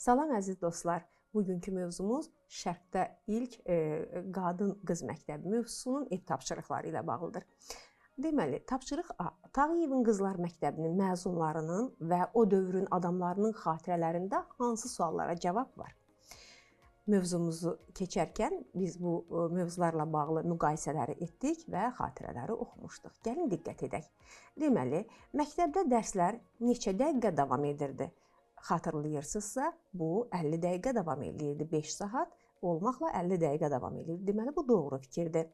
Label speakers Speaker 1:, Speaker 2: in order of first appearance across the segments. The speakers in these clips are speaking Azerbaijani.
Speaker 1: Salam əziz dostlar. Bugünkü mövzumuz Şərqdə ilk qadın-qız məktəbi mövzusunun ev tapşırıqları ilə bağlıdır. Deməli, tapşırıq A. Tağıyevin Qızlar Məktəbinin məzunlarının və o dövrün adamlarının xatirələrində hansı suallara cavab var? Mövzumuzu keçərkən biz bu mövzularla bağlı müqayisələri etdik və xatirələri oxumuşduq. Gəlin diqqət edək. Deməli, məktəbdə dərslər neçə dəqiqə davam edirdi? Xatırlayırsınızsa, bu 50 dəqiqə davam edirdi, 5 saat olmaqla 50 dəqiqə davam edirdi. Deməli, bu doğru fikirdir.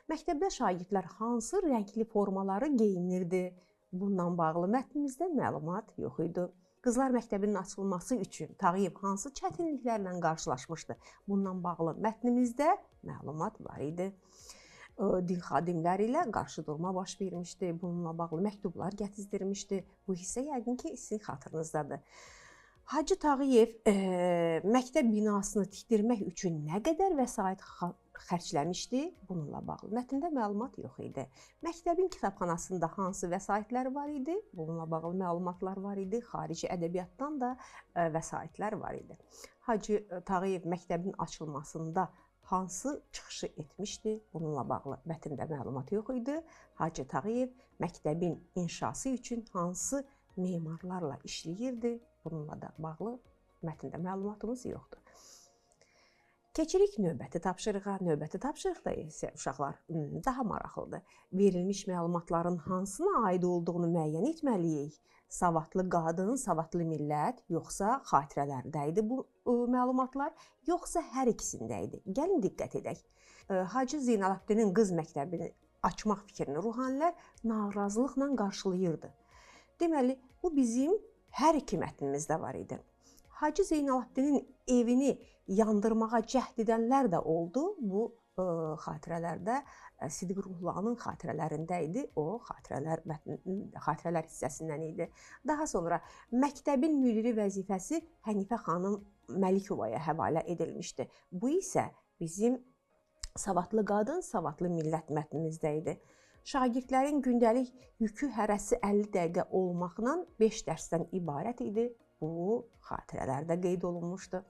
Speaker 1: Məktəbdə şagirdlər hansı rəngli formaları geyinirdi? Bundan bağlı mətnimizdə məlumat yox idi. Qızlar məktəbinin açılması üçün Tağıyev hansı çətinliklərlə qarşılaşmışdı? Bundan bağlı mətnimizdə məlumat var idi. Din xadimləri ilə qarşıdurma baş vermişdi. Bununla bağlı məktublar gətizdirmişdi. Bu hissə yəqin ki, sizin xatırınızdadır. Hacı Tağıyev məktəb binasını tikdirmək üçün nə qədər vəsait xərcləmişdi? Bununla bağlı mətndə məlumat yox idi. Məktəbin kitabxanasında hansı vəsaitlər var idi? Bununla bağlı məlumatlar var idi. Xarici ədəbiyyatdan da vəsaitlər var idi. Hacı Tağıyev məktəbin açılmasında hansı çıxışı etmişdi? Bununla bağlı mətndə məlumat yox idi. Hacı Tağıyev məktəbin inşası üçün hansı memarlarla işləyirdi? Bununla da bağlı mətndə məlumatımız yoxdur. Keçirik növbəti tapşırığa. Növbəti tapşırıqda isə uşaqlar daha maraqlıdır. Verilmiş məlumatların hansına aid olduğunu müəyyən etməliyik. Savadlı qadın, savadlı millət, yoxsa xatirələrdə idi bu məlumatlar, yoxsa hər ikisində idi. Gəlin diqqət edək. Hacı Zeynalabdinin qız məktəbini açmaq fikrini ruhanilər narazılıqla qarşılayırdı. Deməli, bu bizim hər iki mətnimizdə var idi. Hacı Zeynalabdinin evini yandırmağa cəhd edənlər də oldu. Bu xatirələrdə Sidiq Ruhlanın xatirələrində idi. O xatirələr hissəsindən idi. Daha sonra məktəbin müdiri vəzifəsi Hənifə xanım Məlikovaya həvalə edilmişdi. Bu isə bizim savadlı qadın, savadlı millət mətnimizdə idi. Şagirdlərin gündəlik yükü hərəsi 50 dəqiqə olmaqla 5 dərsdən ibarət idi. Bu xatirələrdə qeyd olunmuşdu.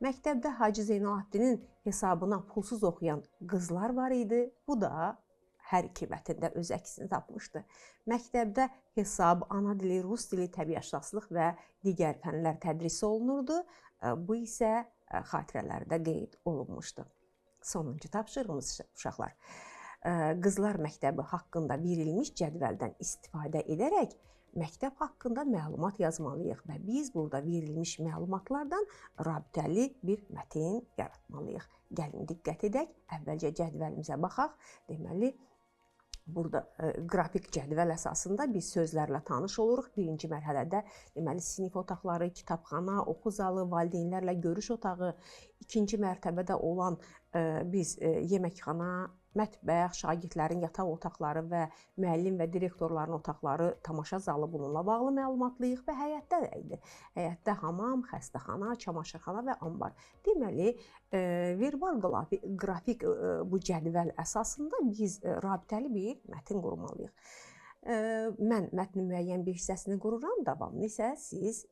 Speaker 1: Məktəbdə Hacı Zeynalabdinin hesabına pulsuz oxuyan qızlar var idi. Bu da hər iki mətndə öz əksini tapmışdı. Məktəbdə hesab, ana dili, rus dili, təbiətşünaslıq və digər fənlər tədris olunurdu. Bu isə xatirələrdə qeyd olunmuşdu. Sonuncu tapşırığımız uşaqlar. Qızlar məktəbi haqqında verilmiş cədvəldən istifadə edərək məktəb haqqında məlumat yazmalıyıq və biz burada verilmiş məlumatlardan rabitəli bir mətn yaratmalıyıq. Gəlin diqqət edək, əvvəlcə cədvəlimizə baxaq. Deməli, burada qrafik cədvəl əsasında biz sözlərlə tanış oluruq. Birinci mərhələdə deməli sinif otaqları, kitabxana, oxu zalı, valideynlərlə görüş otağı, ikinci mərtəbədə olan biz yeməkxana, mətbəx, şagirdlərin yataq otaqları və müəllim və direktorların otaqları, tamaşa zalı bununla bağlı məlumatlıyıq və həyətdə də idi. Həyətdə hamam, xəstəxana, çamaşırxana və ambar. Deməli, verbal qrafik bu cədvəl əsasında biz rabitəli bir mətn qurmalıyıq. Mən mətnin müəyyən bir hissəsini qururam, davamını isə siz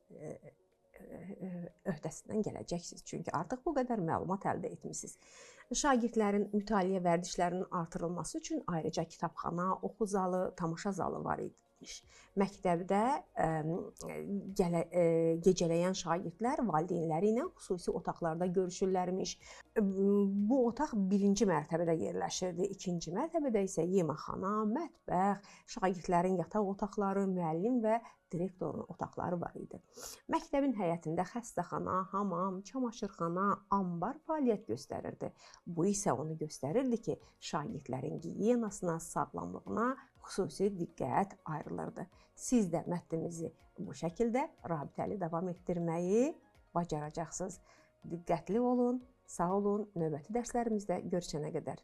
Speaker 1: öhdəsindən gələcəksiniz. Çünki artıq bu qədər məlumat əldə etmişsiniz. Şagirdlərin mütaliə vərdişlərinin artırılması üçün ayrıca kitabxana, oxu zalı, tamaşa zalı var idi. Məktəbdə gecələyən şagirdlər valideynləri ilə xüsusi otaqlarda görüşürlərmiş. Bu otaq birinci mərtəbədə yerləşirdi. İkinci mərtəbədə isə yeməkxana, mətbəx, şagirdlərin yataq otaqları, müəllim və direktorun otaqları var idi. Məktəbin həyətində xəstəxana, hamam, çamaşırxana, ambar fəaliyyət göstərirdi. Bu isə onu göstərirdi ki, şagirdlərin gigiyenasına, sağlamlığına xüsusi diqqət ayrılırdı. Siz də mətnimizi bu şəkildə rabitəli davam etdirməyi bacaracaqsınız. Diqqətli olun, sağ olun. Növbəti dərslərimizdə görüşənə qədər.